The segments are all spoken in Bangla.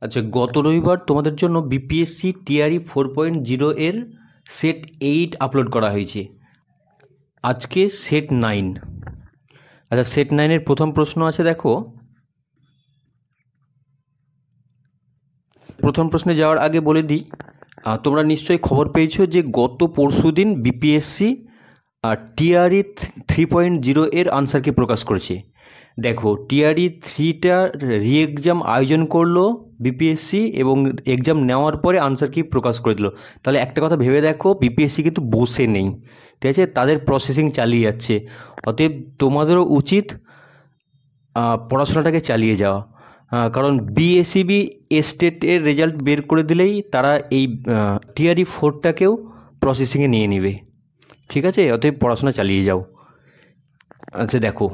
আচ্ছা, গত রবিবার তোমাদের জন্য বিপিএসসি টিআরই 4.0 এর সেট 8 আপলোড করা হয়েছে। আজকে সেট 9। আচ্ছা, সেট 9-এর প্রথম প্রশ্ন আছে, দেখো। প্রথম প্রশ্নে যাওয়ার আগে বলে দিই, তোমরা নিশ্চয়ই খবর পেয়েছো যে গত পরশুদিন বিপিএসসি টিআরই 3.0 এর আনসারকে প্রকাশ করেছে। দেখো, টিআরই 3টা রি এক্সাম আয়োজন করলো বিপিএসসি এবং এক্সাম নেওয়ার পরে আনসার কি প্রকাশ করে দিল। তাহলে একটা কথা ভেবে দেখো, বিপিএসসি কিন্তু বসে নেই, ঠিক আছে, তাদের প্রসেসিং চালিয়ে যাচ্ছে। অতএব তোমাদেরও উচিত পড়াশোনাটাকে চালিয়ে যাওয়া। কারণ বিএসইবি এস্টেটের রেজাল্ট বের করে দিলেই তারা এই টিআরই 4টাকেও প্রসেসিংয়ে নিয়ে নেবে, ঠিক আছে। অতএব পড়াশোনা চালিয়ে যাও। আচ্ছা, দেখো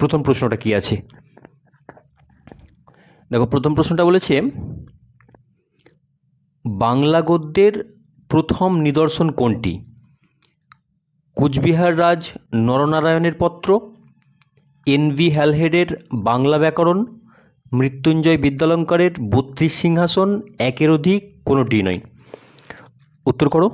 প্রথম প্রশ্নটা কি আছে। দেখো, প্রথম প্রশ্নটা বলেছে, বাংলা গদ্যের প্রথম নিদর্শন কোনটি? কুচবিহার রাজ নরনারায়ণের পত্র, এনভি হ্যালহেডের বাংলা ব্যাকরণ, মৃত্যুঞ্জয় বিদ্যালঙ্কারের 32 সিংহাসন, একের অধিক কোনোটি নয়। উত্তর করো।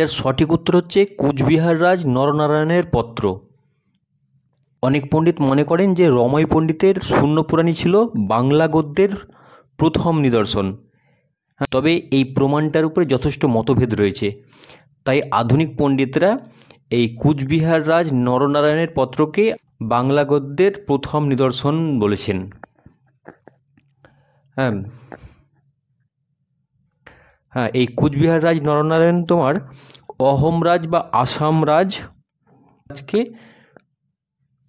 এর সঠিক উত্তর হচ্ছে কুচবিহার রাজ নরনারায়ণের পত্র। অনেক পণ্ডিত মনে করেন যে রমাই পণ্ডিতের শূন্যপুরাণই ছিল বাংলা গদ্যের প্রথম নিদর্শন। তবে এই প্রমাণটার উপরে যথেষ্ট মতভেদ রয়েছে, তাই আধুনিক পণ্ডিতরা এই কুচবিহার রাজ নরনারায়ণের পত্রকে বাংলা গদ্যের প্রথম নিদর্শন বলেছেন। হ্যাঁ হ্যাঁ, এই কুচবিহার রাজ নরনারায়ণ তোমার অহোম রাজ বা আসাম রাজ আজকে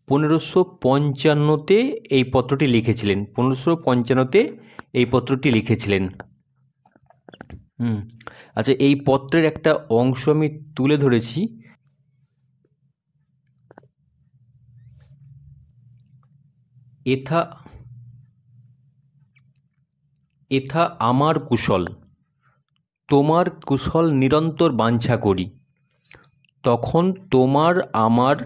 1555-তে এই পত্রটি লিখেছিলেন। 1555-তে এই পত্রটি লিখেছিলেন। আচ্ছা, এই পত্রের একটা অংশ আমি তুলে ধরেছি। এথা এথা আমার কুশল, তোমার কুশল নিরন্তর বাঞ্ছা করি। তখন তোমার আমার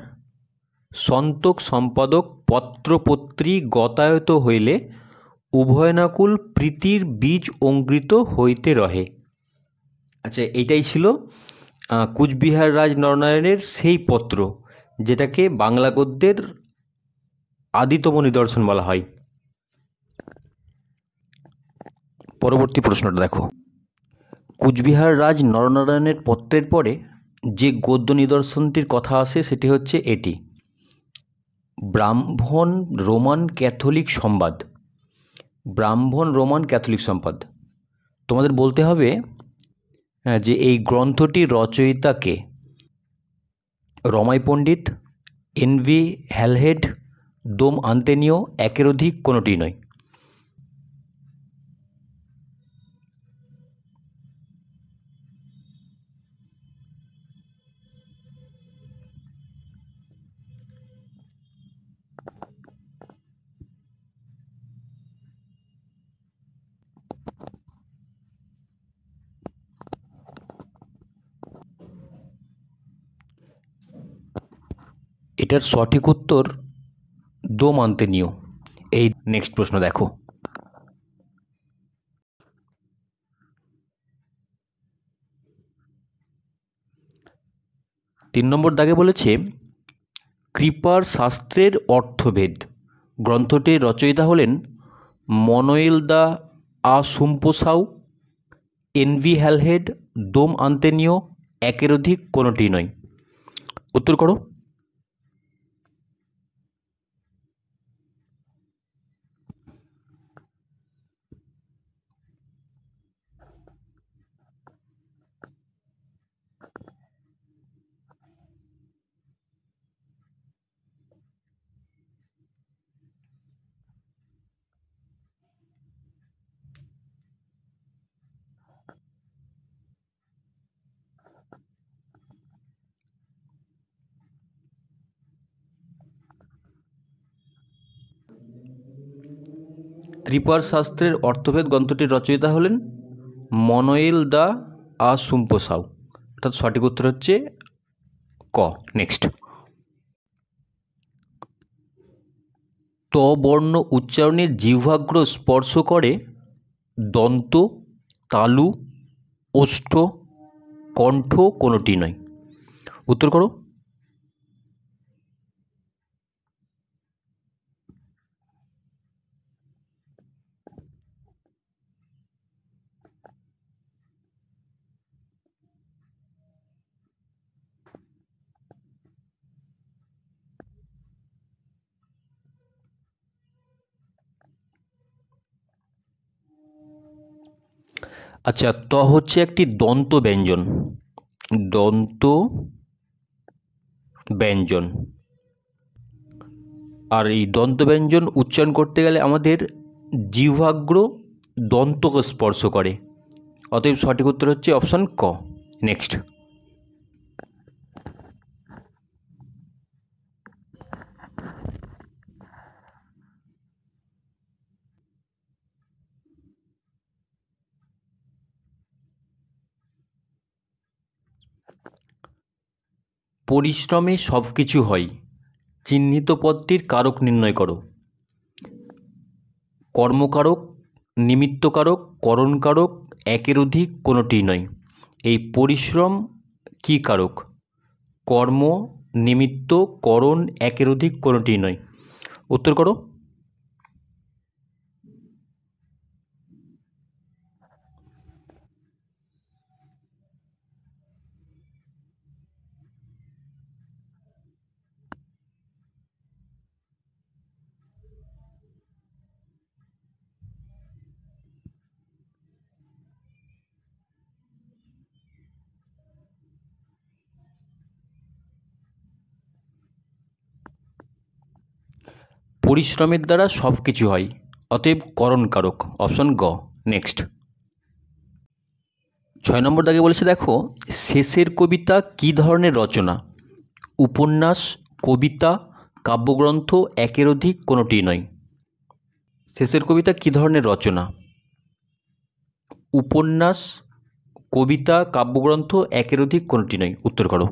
সন্তক সম্পাদক পত্রপত্রী গতায়ত হইলে উভয়নাকুল প্রীতির বীজ অঙ্কিত হইতে রহে। আচ্ছা, এইটাই ছিল কুচবিহার রাজ নরনারায়ণের সেই পত্র, যেটাকে বাংলা গদ্যের আদিতম নিদর্শন বলা হয়। পরবর্তী প্রশ্নটা দেখো, কুচবিহার রাজ নরনারায়ণের পত্রের পরে যে গদ্য নিদর্শনটির কথা আসে সেটি হচ্ছে এটি, ব্রাহ্মণ রোমান ক্যাথলিক সংবাদ। ব্রাহ্মণ রোমান ক্যাথলিক সংবাদ। তোমাদের বলতে হবে যে এই গ্রন্থটির রচয়িতা কে? রমাই পণ্ডিত, এনভি হ্যালহেড, দোম আন্তেনীয়, একের অধিক কোনোটি নয়। এটার সঠিক উত্তর দোম আন্তেনীয়। এই নেক্সট প্রশ্ন দেখো, 3 নম্বর দাগে বলেছে, কৃপার শাস্ত্রের অর্থভেদ। গ্রন্থটির রচয়িতা হলেন মনোয়েল দা আসুম্পোসাউ, এনভি হ্যালহেড, দোম আন্তেনীয়, একের অধিক কোনোটি নয়। উত্তর করো। কৃপার শাস্ত্রের অর্থভেদ গ্রন্থটির রচয়িতা হলেন মনোয়েল দা আসুম্পসাউ, অর্থাৎ সঠিক উত্তর হচ্ছে ক। নেক্সট, ত বর্ণ উচ্চারণের জিহ্বাগ্র স্পর্শ করে দন্ত, তালু, ওষ্ঠ, কণ্ঠ কোনোটি নয়। উত্তর করো। আচ্ছা, ত হচ্ছে একটি দন্ত ব্যঞ্জন, দন্ত ব্যঞ্জন। আর এই দন্ত ব্যঞ্জন উচ্চারণ করতে গেলে আমাদের জিহ্বাগ্র দন্তকে স্পর্শ করে, অতএব সঠিক উত্তর হচ্ছে অপশান ক। নেক্সট, পরিশ্রমে সব কিছু হয়, চিহ্নিত পদটির কারক নির্ণয় করো। কর্মকারক, নিমিত্তকারক, করণকারক, একের অধিক কোনোটিই নয়। এই পরিশ্রম কি কারক? কর্ম, নিমিত্ত, করণ, একের অধিক কোনোটিই নয়। উত্তর করো। পরিশ্রমের দ্বারা সব কিছু হয়, অতএব করণকারক, অপশন গ। নেক্সট, 6 নম্বর দাগে বলেছে দেখো, শেষের কবিতা কী ধরনের রচনা? উপন্যাস, কবিতা, কাব্যগ্রন্থ, একের অধিক কোনোটিই নয়। শেষের কবিতা কী ধরনের রচনা? উপন্যাস, কবিতা, কাব্যগ্রন্থ, একের অধিক কোনোটি নয়। উত্তর করো।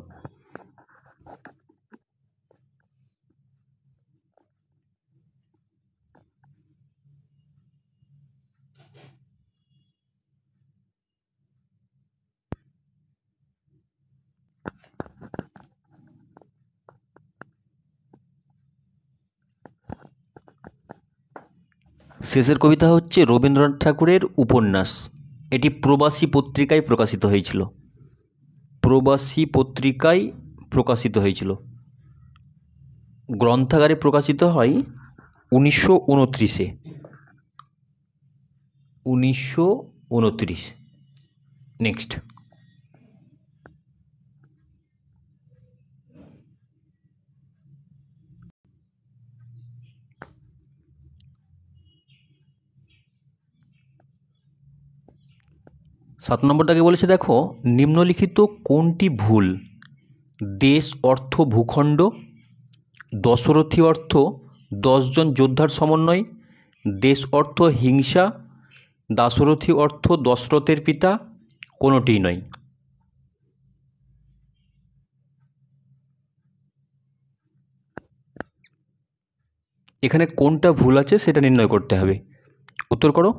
শেষের কবিতা হচ্ছে রবীন্দ্রনাথ ঠাকুরের উপন্যাস। এটি প্রবাসী পত্রিকায় প্রকাশিত হয়েছিল। প্রবাসী পত্রিকায় প্রকাশিত হয়েছিল। গ্রন্থাগারে প্রকাশিত হয় 1929-এ। 1929। নেক্সট, সাত নম্বর দাগে বলেছে দেখো, নিম্নলিখিত কোনটি ভুল? দেশ অর্থ ভূখণ্ড, দশরথী অর্থ 10 জন যোদ্ধার সমন্বয়, দেশ অর্থ হিংসা, দাশরথী অর্থ দশরথের পিতা, কোনোটিই নয়। এখানে কোনটা ভুল আছে সেটা নির্ণয় করতে হবে। উত্তর করো।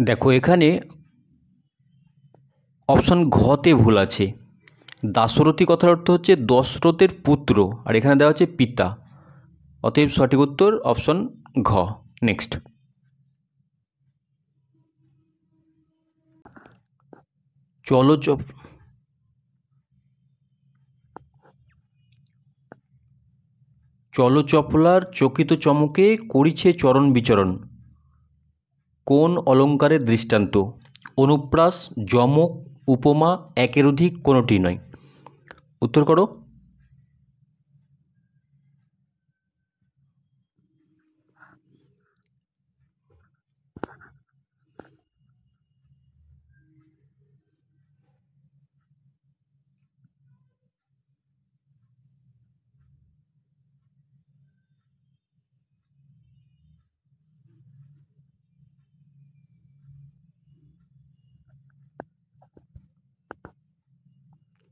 দেখো এখানে অপশন ঘতে ভুল আছে। দাশরথী কথার অর্থ হচ্ছে দশরথের পুত্র, আর এখানে দেওয়া হচ্ছে পিতা, অতএব সঠিক উত্তর অপশন ঘ। নেক্সট, চলচপলার চকিত চমকে করিছে চরণ বিচরণ, কোন অলঙ্কারের দৃষ্টান্ত? অনুপ্রাস, যমক, উপমা, একের অধিক, কোনোটি নয়। উত্তর করো।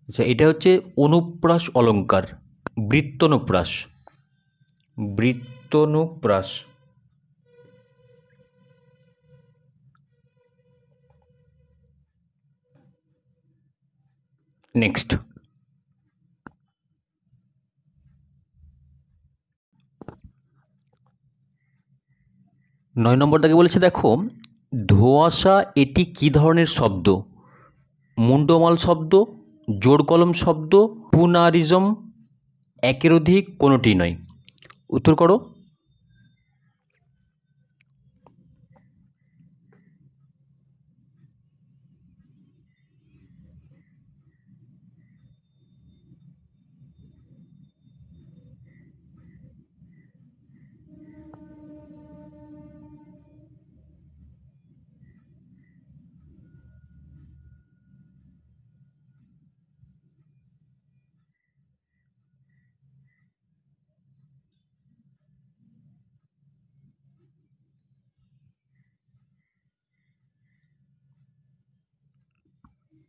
আচ্ছা, এটা হচ্ছে অনুপ্রাস অলঙ্কার, বৃত্তনুপ্রাস। বৃত্তনুপ্রাস। নেক্সট। 9 নম্বর দাগে বলেছে, দেখো, ধোঁয়াশা এটি কি ধরনের শব্দ? মুন্ডমাল শব্দ, জোড় কলম শব্দ, পুনারিজম, একের অধিক, কোনোটি নয়। উত্তর করো।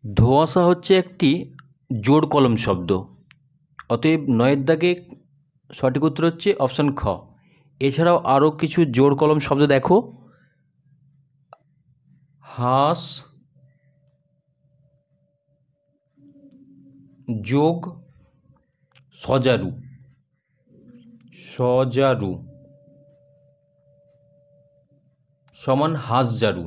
ধোঁয়াশা হচ্ছে একটি জোড় কলম শব্দ, অতএব 9 দাগে সঠিক উত্তর হচ্ছে অপশান খ। এছাড়াও আরও কিছু জোড় কলম শব্দ দেখো, হাঁস, যোগ, সজারু। সজারু সমান হাঁসজারু।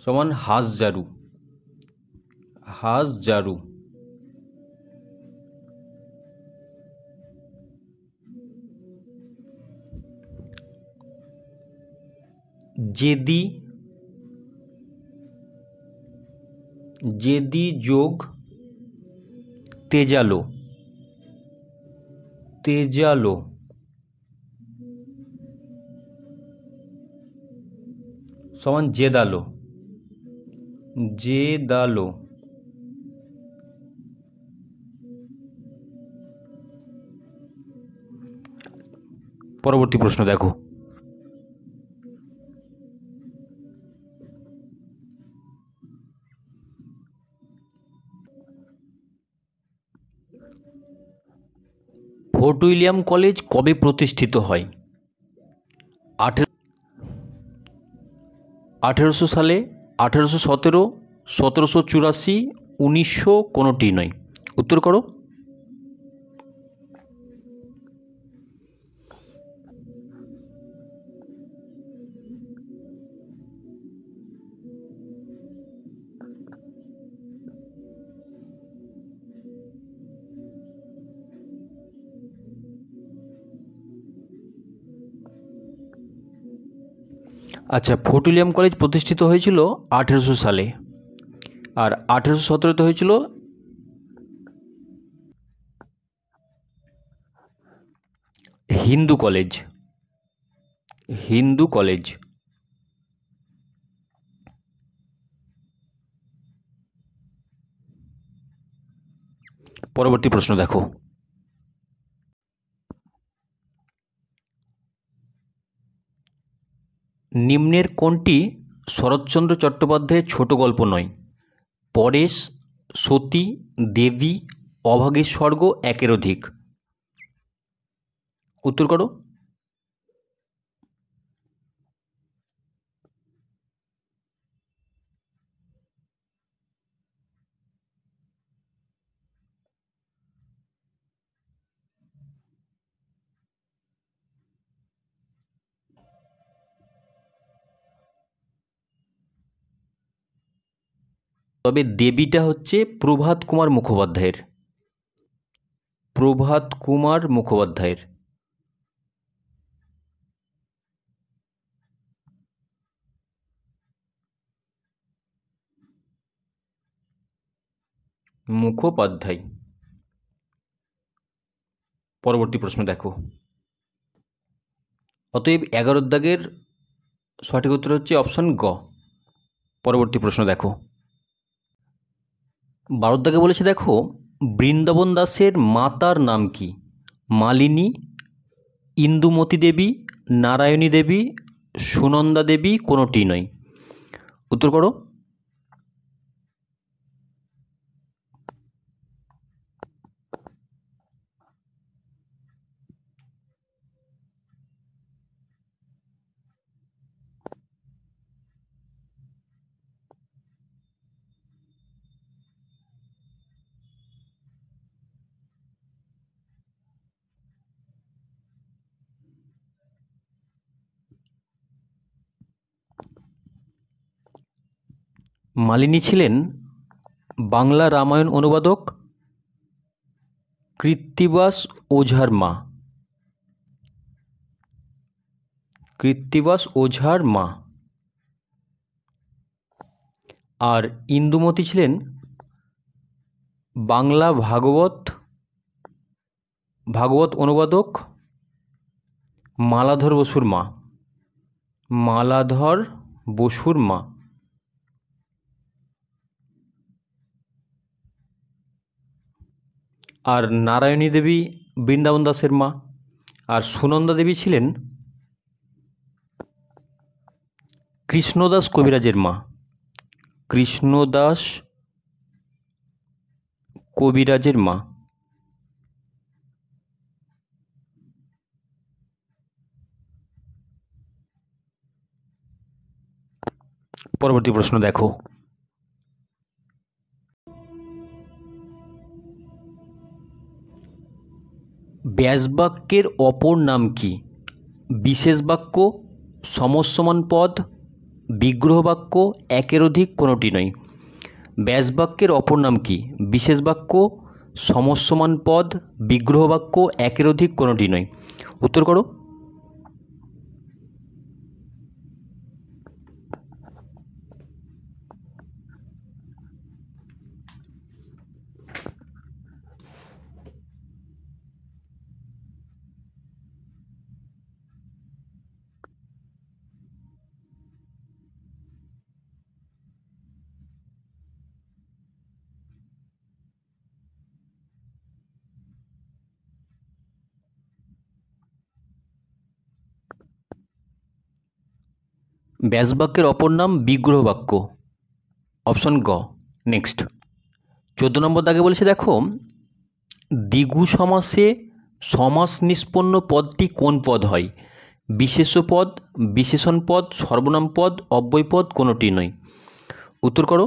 সমান হাঁসজারু। হাঁসজারু। জেদি। জেদি যোগ তেজালো। তেজালো সমান জেদালো। জেদালো। পরবর্তী প্রশ্ন দেখো, ফোর্ট উইলিয়াম কলেজ কবে প্রতিষ্ঠিত হয়? 1800 সালে, 1817, 1784, 1900, কোনোটি নয়। উত্তর করো। আচ্ছা, ফোর্ট উইলিয়াম কলেজ প্রতিষ্ঠিত হয়েছিল 1800 সালে, আর 1817-তে হয়েছিল হিন্দু কলেজ। হিন্দু কলেজ। পরবর্তী প্রশ্ন দেখো, নিম্নের কোনটি শরৎচন্দ্র চট্টোপাধ্যায়ের ছোট গল্প নয়? পরেশ, সতী, দেবী, অভাগীর স্বর্গ, একের অধিক। উত্তর করো। তবে দেবীটা হচ্ছে প্রভাত কুমার মুখোপাধ্যায়ের। প্রভাত কুমার মুখোপাধ্যায়ের। মুখোপাধ্যায়। পরবর্তী প্রশ্ন দেখো। অতএব 11 দাগের সঠিক উত্তর হচ্ছে অপশন গ। পরবর্তী প্রশ্ন দেখো। 12 দাগে বলেছে দেখো, বৃন্দাবন দাসের মাতার নাম কি? মালিনী, ইন্দুমতী দেবী, নারায়ণী দেবী, সুনন্দা দেবী, কোনোটি নয়। উত্তর করো। মালিনী ছিলেন বাংলা রামায়ণ অনুবাদক কৃত্তিবাস ওঝার মা। কৃত্তিবাস ওঝার মা। আর ইন্দুমতী ছিলেন বাংলা ভাগবত অনুবাদক মালাধর বসুর মা। মালাধর বসুর মা। আর নারায়ণী দেবী বৃন্দাবন দাসের মা। আর সুনন্দা দেবী ছিলেন কৃষ্ণদাস কবিরাজের মা। কৃষ্ণদাস কবিরাজের মা। পরবর্তী প্রশ্ন দেখো। ব্যাসবাক্যের অপর নাম কি? বিশেষ বাক্য, সমস্যমান পদ, বিগ্রহ বাক্য, একের অধিক, কোনোটি নয়। ব্যাসবাক্যের অপর নাম কি? বিশেষ বাক্য, সমস্যমান পদ, বিগ্রহ বাক্য, একের অধিক, কোনোটি নয়। উত্তর করো। ব্যাসবাক্যের অপর নাম বিগ্রহ বাক্য। অপশন গ। নেক্সট 14 নম্বর দাগে বলেছে দেখো, দ্বিগু সমাসে সমাস নিষ্পন্ন পদটি কোন পদ হয়? বিশেষ্য পদ, বিশেষণ পদ, সর্বনাম পদ, অব্যয় পদ, কোনোটি নয়। উত্তর করো।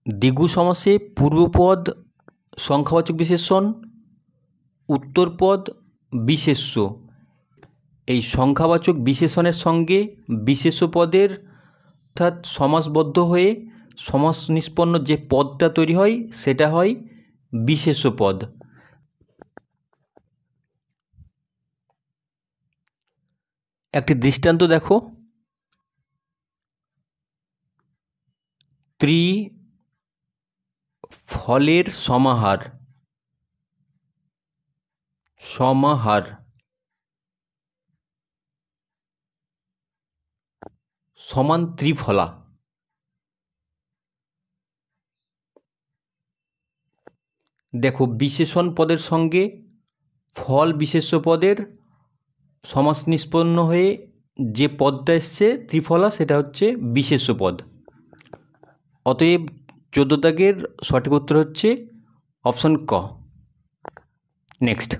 দ্বিগু সমাসে পূর্বপদ সংখ্যাবাচক বিশেষণ, উত্তরপদ বিশেষ্য। এই সংখ্যাবাচক বিশেষণের সঙ্গে বিশেষ্য পদের অর্থাৎ সমাসবদ্ধ হয়ে সমাস নিষ্পন্ন যে পদটা তৈরি হয় সেটা হয় বিশেষ্য পদ। একটি দৃষ্টান্ত দেখো। ফলের সমাহার। সমাহার সমান ত্রিফলা। দেখো, বিশেষণ পদের সঙ্গে ফল বিশেষ্য পদের সমাস নিষ্পন্ন হয়ে যে পদটা এসছে ত্রিফলা, সেটা হচ্ছে বিশেষ্য পদ। অতএব 14 দাগের সঠিক উত্তর হচ্ছে অপশন ক। নেক্সট,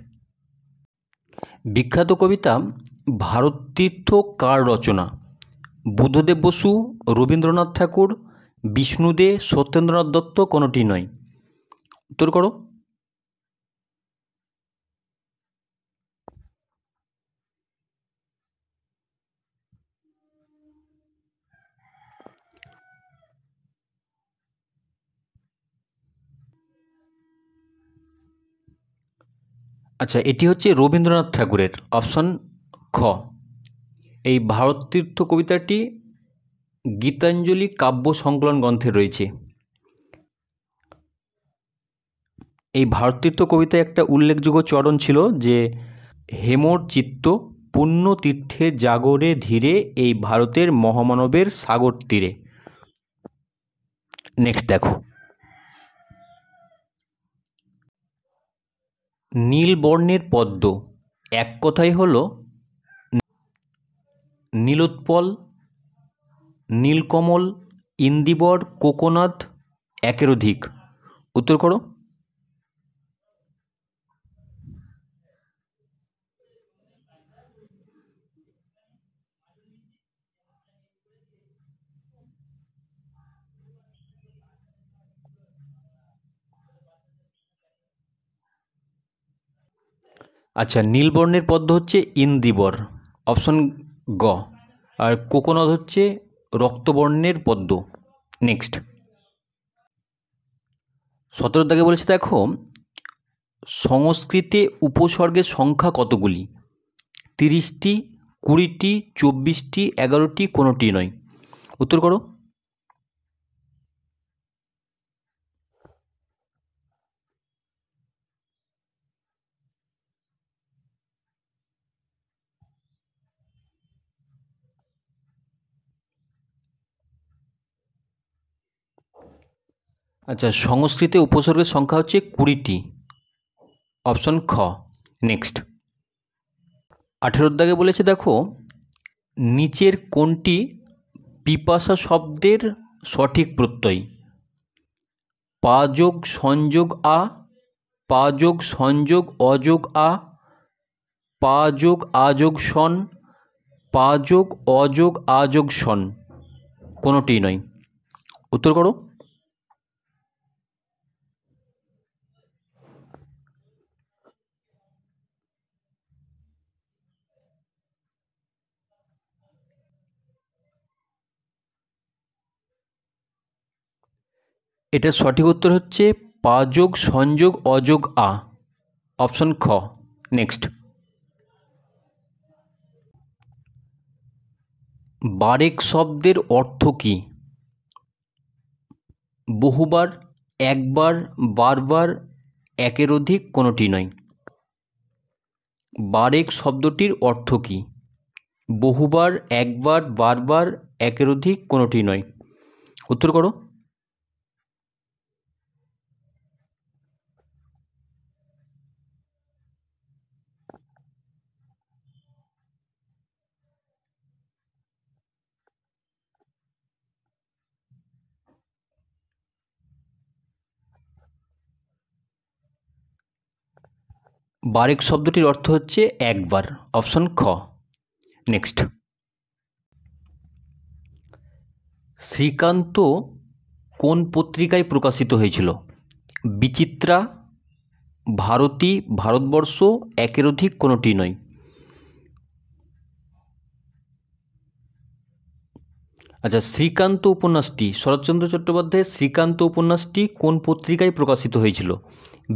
বিখ্যাত কবিতা ভারততীর্থ কার রচনা? বুদ্ধদেব বসু, রবীন্দ্রনাথ ঠাকুর, বিষ্ণু দে, সত্যেন্দ্রনাথ দত্ত কোনোটি নয়। উত্তর করো। আচ্ছা, এটি হচ্ছে রবীন্দ্রনাথ ঠাকুরের, অপশন খ। এই ভারততীর্থ কবিতাটি গীতাঞ্জলি কাব্য সংকলন গ্রন্থে রয়েছে। এই ভারততীর্থ কবিতায় একটা উল্লেখযোগ্য চরণ ছিল যে হেমর চিত্ত পুণ্য তীর্থে জাগরে ধীরে এই ভারতের মহামানবের সাগর তীরে। নেক্সট দেখো, নীলবর্ণের পদ্ম এক কথাই হলো নীলোৎপল, নীলকমল, ইন্দিবর, কোকোনাথ, একের অধিক। উত্তর করো। আচ্ছা, নীলবর্ণের পদ্ম হচ্ছে ইন্দিবর, অপশন গ। আর কোকোনাথ হচ্ছে রক্তবর্ণের পদ্ম। নেক্সট, 17 দাগে বলেছে দেখো, সংস্কৃতে উপসর্গের সংখ্যা কতগুলি? 30টি, 20টি, 24টি, 11টি, কোনোটি নয়। উত্তর করো। আচ্ছা, সংস্কৃতে উপসর্গের সংখ্যা হচ্ছে 20টি, অপশন খ। নেক্সট, 18 দাগে বলেছে দেখো, নিচের কোনটি পিপাসা শব্দের সঠিক প্রত্যয়? পা যোগ সংযোগ আ, পা যোগ সংযোগ অযোগ আ, পা যোগ আযোগ সন, পা যোগ অযোগ আযোগ সন, কোনোটি নয়। উত্তর করো। এটার সঠিক উত্তর হচ্ছে পা যোগ সংযোগ অযোগ আ, অপশন খ। নেক্সট, বারেক শব্দের অর্থ কী? বহুবার, একবার, বারবার, একের অধিক, কোনোটি নয়। বারেক শব্দটির অর্থ কী? বহুবার, একবার, বারবার, একের অধিক, কোনোটি নয়। উত্তর করো। বারেক শব্দটির অর্থ হচ্ছে একবার, অপশন খ। নেক্সট, শ্রীকান্ত কোন পত্রিকায় প্রকাশিত হয়েছিল? বিচিত্রা, ভারতী, ভারতবর্ষ, একের অধিক, কোনোটি নয়। আচ্ছা, শ্রীকান্ত উপন্যাসটি, শরৎচন্দ্র চট্টোপাধ্যায়ের শ্রীকান্ত উপন্যাসটি কোন পত্রিকায় প্রকাশিত হয়েছিল?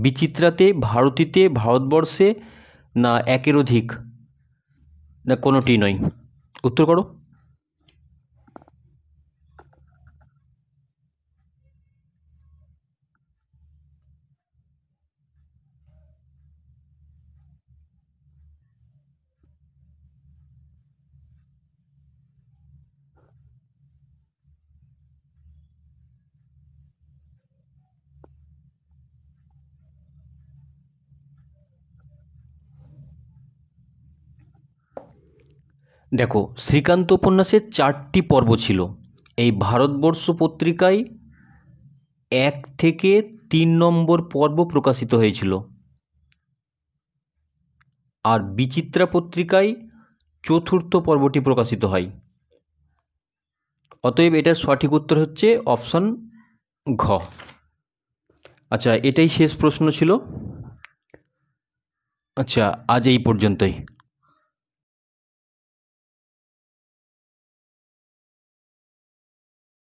বিচিত্রাতে, ভারতীতে, ভারতবর্ষে, না একের অধিক, না কোনোটি নয়। উত্তর করো। দেখো, শ্রীকান্ত উপন্যাসের 4টি পর্ব ছিল। এই ভারতবর্ষ পত্রিকায় 1 থেকে 3 নম্বর পর্ব প্রকাশিত হয়েছিল, আর বিচিত্রা পত্রিকায় 4র্থ পর্বটি প্রকাশিত হয়। অতএব এটার সঠিক উত্তর হচ্ছে অপশন ঘ। আচ্ছা, এটাই শেষ প্রশ্ন ছিল। আচ্ছা, আজ এই পর্যন্তই।